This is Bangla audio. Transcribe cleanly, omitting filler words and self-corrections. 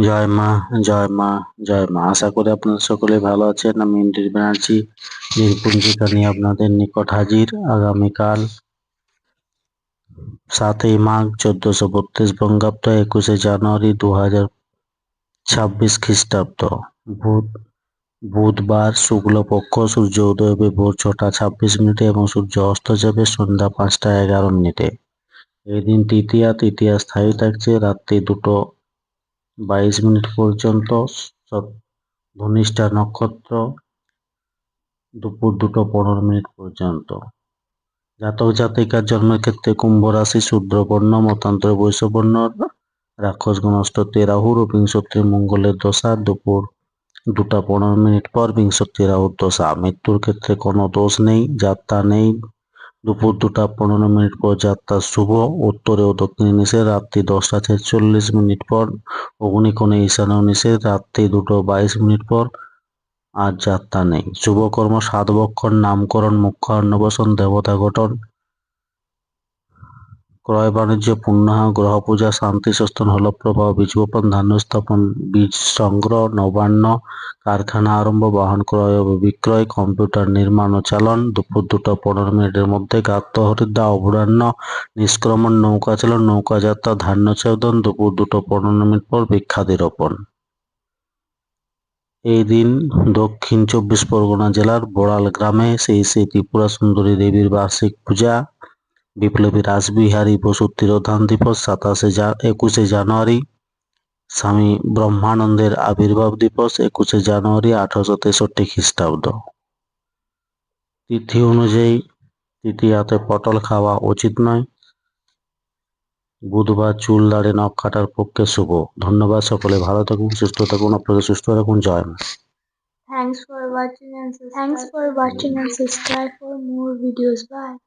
জয় মা, জয় মা, জয় মা। আশা করি আপনারা সকলে ভালো আছেন। আমি ইন্দ্রিত ব্যানার্জি নির্পুঞ্জিকা নিয়ে আপনাদের নিকট হাজির। আগামীকাল 7ই মাঘ 1432 বঙ্গাব্দ, 21শে জানুয়ারি 2026 খ্রিস্টাব্দ, বুধবার, শুক্লপক্ষ, সূর্য উদয় হবে ভোর 6টা 26 মিনিটে এবং সূর্য অস্ত যাবে সন্ধ্যা 5টা 11 মিনিটে। এই দিন তৃতীয়া স্থায়ী থাকছে রাত্রি 2:22 পর্যন্ত। ধনিষ্ঠা নক্ষত্র দুপুর 2:15 পর্যন্ত। জাতক জাতিকার জন্মের ক্ষেত্রে কুম্ভ রাশি, শূদ্র বর্ণ, মতান্তর বৈশ্য বর্ণ, রাক্ষসগণ অষ্টত্রী রাহুর ও বিংশত্রী মঙ্গলের দশা দুপুর 2:15 পর বিংশত্রী রাহুর দশা। মৃত্যুর ক্ষেত্রে কোনো দোষ নেই, যাত্রা নেই। দুপুর 2:15 পর যাত্রা শুভ, উত্তরে ও দক্ষিণে নিষেধ, রাত্রি 10টা 46 পর অগ্নিকোণে ঈশানেও নিষেধ, রাত্রি 2:22 পর আর যাত্রা নেই। শুভকর্ম: সাধবক্ষণ, নামকরণ, মুখ্য অন্নপ্রাশন, দেবতা গঠন, ক্রয় বাণিজ্য, পুণ্যাহ, গ্রহ পূজা, শান্তি সস্থান, হলপ্রবাহ, বীজ বপন, ধান্য স্থাপন, বীজ সংগ্রহ, নবান্ন, কারখানা আরম্ভ, বাহন ক্রয় ও বিক্রয়, কম্পিউটার নির্মাণ ও চালন। দুপুর 2:15 মধ্যে গাত্র হরিদ্রা, অপরাহ্ন নিষ্ক্রমণ, নৌকা চালন, নৌকা যাত্রা, ধান্য ছেদন। দুপুর 2:15 পর বৃক্ষাদি রোপণ। এই দিন দক্ষিণ 24 পরগনা জেলার বড়াল গ্রামে শ্রী শ্রী ত্রিপুরা সুন্দরী দেবীর বার্ষিক পূজা। বিপ্লবী রাসবিহারী বসুর তিরোধান দিবস 21শে জানুয়ারি। স্বামী ব্রহ্মানন্দের আবির্ভাব দিবস 21শে জানুয়ারি 1863 খ্রিস্টাব্দ। তিথি অনুযায়ী তৃতীয়াতে পটল খাওয়া উচিত নয়। বুধবার চুল দাড়ি নখ কাটার পক্ষে শুভ। ধন্যবাদ। সকলে ভালো থাকুন, সুস্থ থাকুন, আপনাকে সুস্থ রাখুন। জয় মা। Thanks for watching and subscribe for more videos. Bye.